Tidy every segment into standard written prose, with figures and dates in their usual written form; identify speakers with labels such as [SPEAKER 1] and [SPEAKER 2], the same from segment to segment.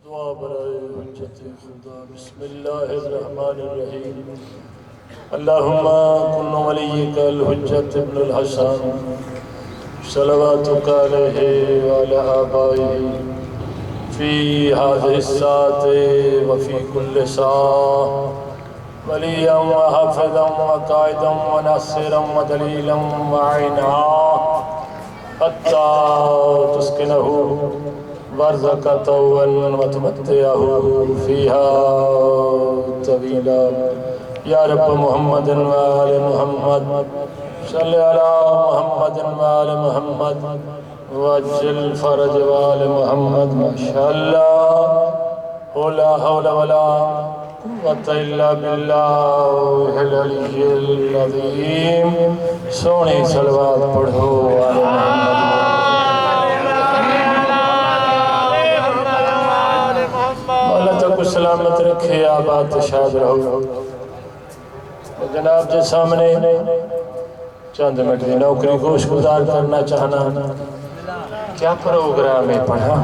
[SPEAKER 1] دعا برائے حجت خدا بسم اللہ الرحمن الرحیم اللہم کن ولیک الحجت ابن الحسن صلواتک علیہ وعلی آبائہ فی هذه الساعة وفي كل ساعة وليا وحافظا وقائدا وناصرا ودليلا وعينا حتى تسكنه وارزق طوّا وتمتعه فيها طويلا يا رب محمد وآل محمد صل على محمد وآل محمد وعجل فرج وآل محمد ما شاء الله لا حول ولا قوة إلا بالله العلي العظيم سونی صلوات پڑھو آل محمد مولا تک سلامت رکھے آباد شاد رہو جناب جی سامنے چند منٹ کی نوکری گوش گزار کرنا چاہنا کیا پروگرام ہے پڑھا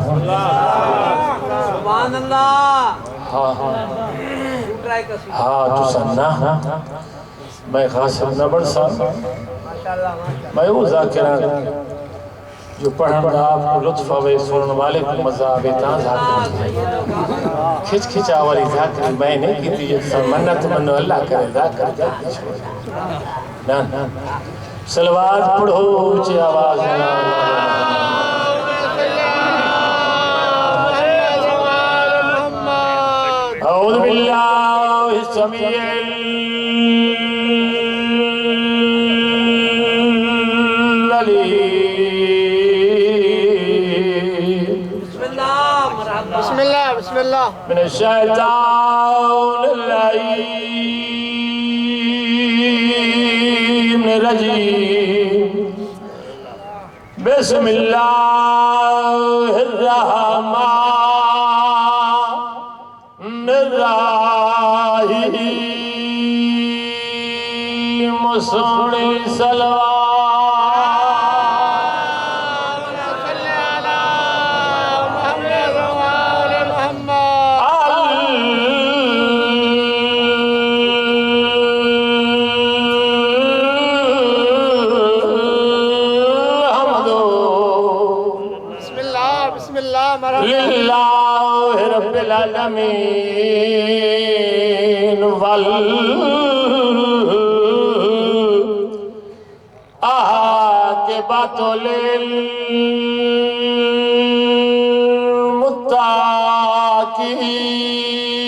[SPEAKER 2] سبحان اللہ
[SPEAKER 1] ہاں تو سننا میں خاصر نہ بڑھ سا میں وہ ذاکران جو پڑھن دا آپ کو لطف آوے سنن والے کو مزہ آوے تاں ذاکران کھچ کھچا والی ذاکران میں نے کی تھی منت منو اللہ کرے ذاکر نا سلوات پڑھو چی آواز أعوذ بالله السميع العليم
[SPEAKER 2] بسم الله بسم الله
[SPEAKER 1] من الشيطان اللعين الرجيم بسم الله الرحمن الرحيم سونی صلوات
[SPEAKER 2] صل على محمد وآل محمد
[SPEAKER 1] الحمد
[SPEAKER 2] بسم الله بسم الله مرحبا
[SPEAKER 1] لله رب العالمين والعاقبة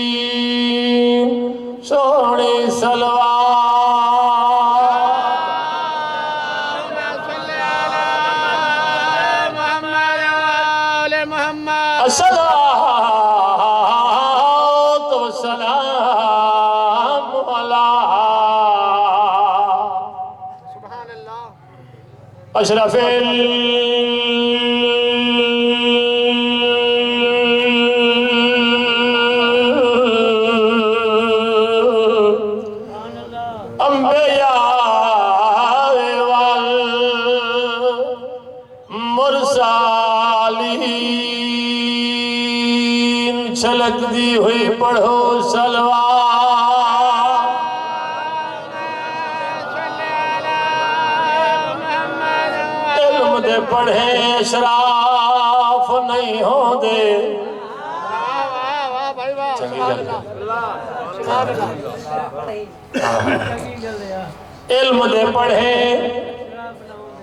[SPEAKER 1] للمتقين سونی صلوات
[SPEAKER 2] صل على محمد وآل محمد
[SPEAKER 1] الصلاة والسلام على
[SPEAKER 2] سبحان الله
[SPEAKER 1] أشرف الأنبياء والمرسلين چھلک دی ہوئی پڑھو صلوات
[SPEAKER 2] صل على محمد
[SPEAKER 1] علم دے پڑھے اشراف نہیں ہوں دے
[SPEAKER 2] واہ واہ واہ بھائی واہ سبحان اللہ سبحان اللہ
[SPEAKER 1] علم دے پڑھے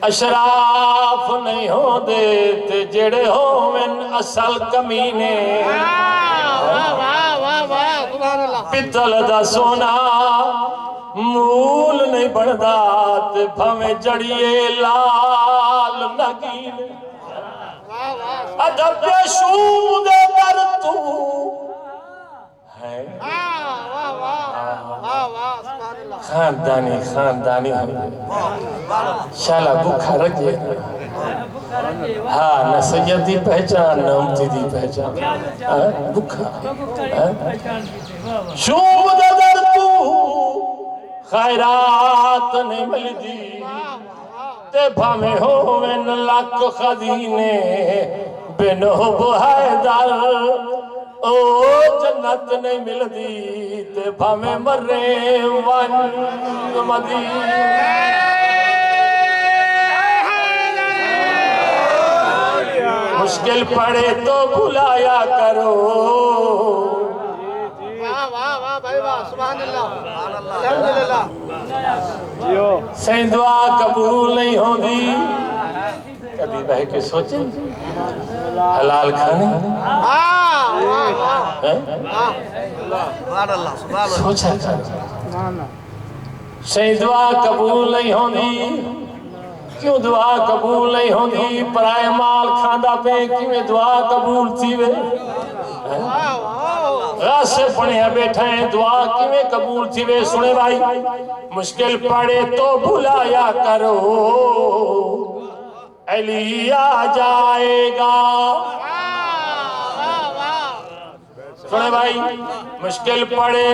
[SPEAKER 1] اشراف نہیں ہوں دے تے جڑے ہومن اصل کمینے
[SPEAKER 2] واہ واہ واہ واہ سبحان اللہ
[SPEAKER 1] پتل دا سونا مول نہیں بڑھدا تے بھویں جڑیے لال نگین
[SPEAKER 2] واہ واہ
[SPEAKER 1] ادب شود در تو ہے
[SPEAKER 2] واہ واہ واہ واہ سبحان اللہ
[SPEAKER 1] خاندانی ہوئے شالا بکھا رکھے ہاں نہ سید دی پہچان نہ امتی دی پہچان بکھا شوب در تو خیرات نہیں ملدی تے بھامے ہوئن لک خدینے بنو بہائے در او جنت نہیں ملدی تے بھامے مرے ون مدی مشکل پڑے تو بھلایا کرو
[SPEAKER 2] واہ واہ بھائی واہ سبحان اللہ الحمدللہ
[SPEAKER 1] سائیں دعا قبول نہیں ہوندی کبھی بہ کے سوچیں حلال کھانے سوچا کھانے سائیں دعا قبول نہیں ہوندی کیوں دعا قبول نہیں ہوندی پرائے مال کھاندہ پہ کیوں دعا قبول تھی وے غاز سے پڑھے بیٹھا ہیں دعا کیوں قبول تھی وے سنے بھائی مشکل پڑے تو بھلایا کرو علی آ جائے گا سنے بھائی مشکل پڑے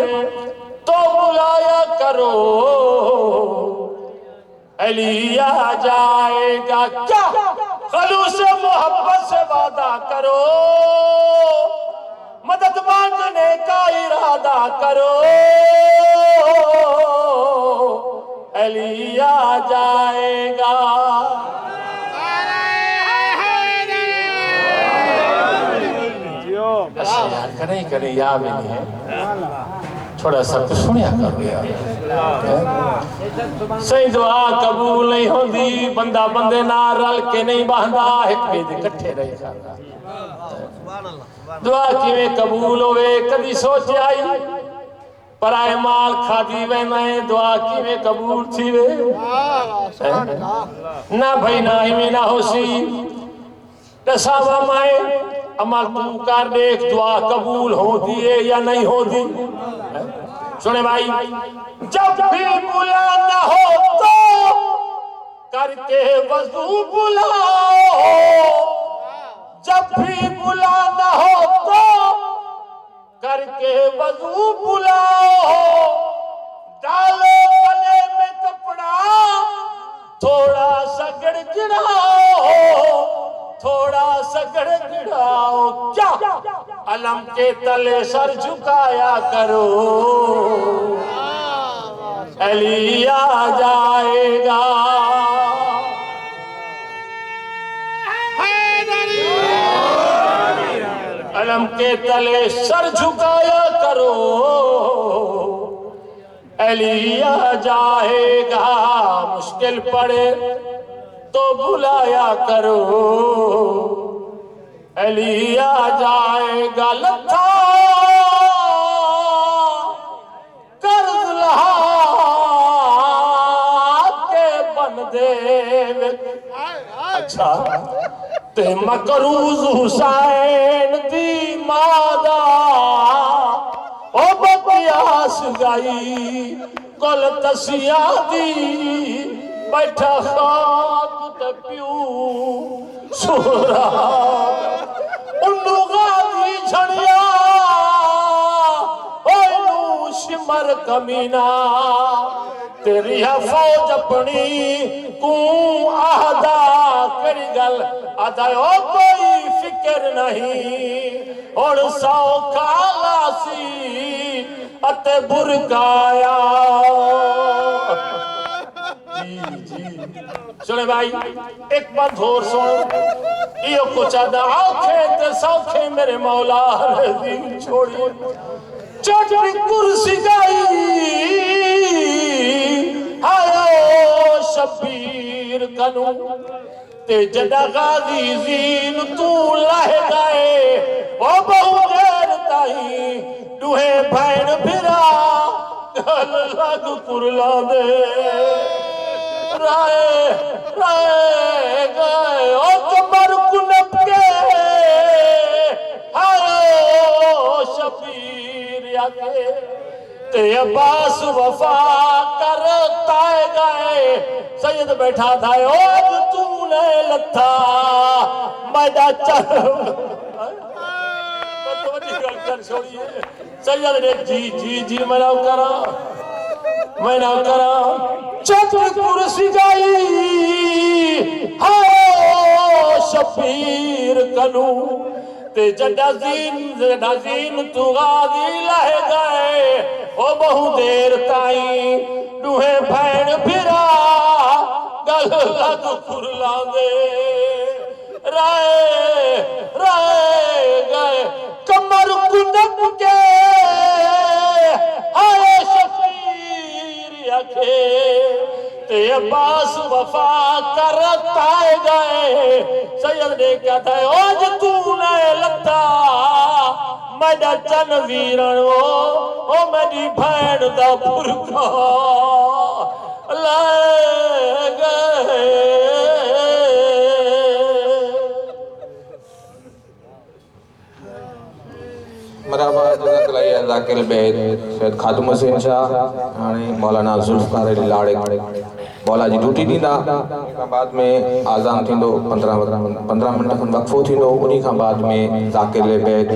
[SPEAKER 1] تو بھلایا کرو علی آ جائے گا کیا خلوص محبت سے وعدہ کرو مدد مانگنے کا ارادہ کرو علی آ جائے گا یار کریں کریں یا بھی نہیں ہے تھوڑا سا تو سنیا کرو یار صحیح دعا قبول نہیں ہوندی بندہ بندے نہ رل کے نہیں باندھا ایک بیدے کٹھے رہی کھانا دعا کیویں قبول ہوئے کدی سوچ آئی پرائے مال کھا دی وے میں دعا کیویں قبول تھی وے نہ بھائی نہ ہی نہ ہو سی ٹساوا مائے عمل تو کر دیکھ دعا قبول ہو دیئے یا نہیں ہو دی سنے بھائی جب بھی بلا نہ ہو تو کر کے وضو بلاؤ جب بھی بلا نہ ہو تو کر کے وضو بلاؤ ڈالو گلے میں کپڑا تھوڑا سا گڑ گڑاؤ تھوڑا سا گڑ گڑاؤ کیا علم کے تلے سر جھکایا کرو علی آ جائے گا علم کے تلے سر جھکایا کرو علی آ جائے گا مشکل پڑے تو بلایا کرو علی آ جائے گا لتھا قرض لہا کے بندے اچھا تے مقروض حسین دی مادہ او بطیاس گئی گل تسیاں دی بیٹھا خاک تے پیو سورا انو غازی جھڑیا اوینو شمر کمینہ تیری فوج اپنی کون آہدہ کری گل آدھائی او کوئی فکر نہیں اور سو کالا سی اتے برکایا سنے بھائی ایک بات اور سن یہ کچھ آدھا آنکھیں تے سوکھیں میرے مولا رضی چھوڑی چوٹی کرسی گئی ہائے شبیر کنو تے جدہ غازی زین تو لہ گئے او بہو دیر تائی دوہے بھین بھرا گل لگ کرلا دے رائے رائے گئے او کمر کنپ کے ہائے شبیر یا کے تے عباس وفا کرتا گئے سید بیٹھا تھا او تو نے لتھا میدہ چل سید نے جی میں نہ کرا چتر کرسی گئی ہاں شبیر کنو تے جدازین تو غازی لہ گئے او بہو دیر تائیں دوہے بھین پھرا گل لگ کھرلا دے رائے گئے کمر کنک کے آئے شفیر یکھے تے عباس وفا کرت آئے گئے سید نے کیا تھا اوج تو نئے لتا میڈا چن ویرن او میڈی بھین دا پھرکا لائے گئے
[SPEAKER 3] مرحبا جزاک اللہ یا ذاکر البید سید خاتم حسین شاہ مولانا ذوالفقار علی لاڑے مولا جی ڈیوٹی دیندا کھان بعد میں آزان تھیندو 15 منٹ کھن وقفو تھیندو انہی کھان بعد میں ذاکر البید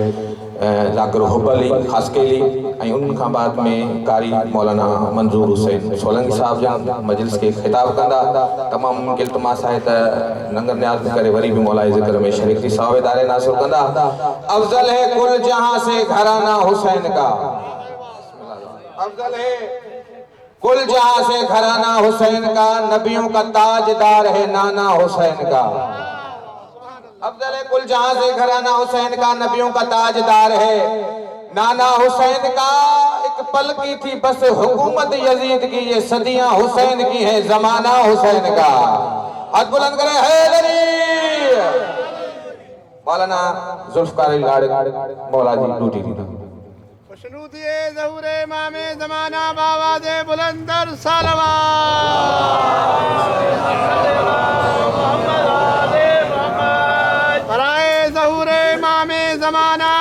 [SPEAKER 3] ذاکر حب علی خاسکیلی ان کھان بعد میں قاری مولانا منظور حسین سولنگی صاحب جان مجلس کے خطاب کندا تمام التماس ہے ننگر نیاز کرے وری بھی مولا ذکر میں شریک تھی ساویدار ناصر کندا افضل ہے کل جہاں سے گھرانہ حسین کا افضل ہے کل جہاں سے گھرانہ حسین کا نبیوں کا تاجدار ہے نانا حسین کا افضل ہے کل جہاں سے گھرانہ حسین کا نبیوں کا تاجدار ہے نانا حسین کا ایک پل کی تھی بس حکومت یزید کی یہ صدیاں حسین کی ہے زمانہ حسین کا ہاتھ بلند کرے حیدری مولانا ذوالفقار علی لاڑے مولا جی ڈیوٹی دی
[SPEAKER 2] خوشنودی ظہور امام زمانہ بآواز بلندر سالوات برائے ظہور امام زمانہ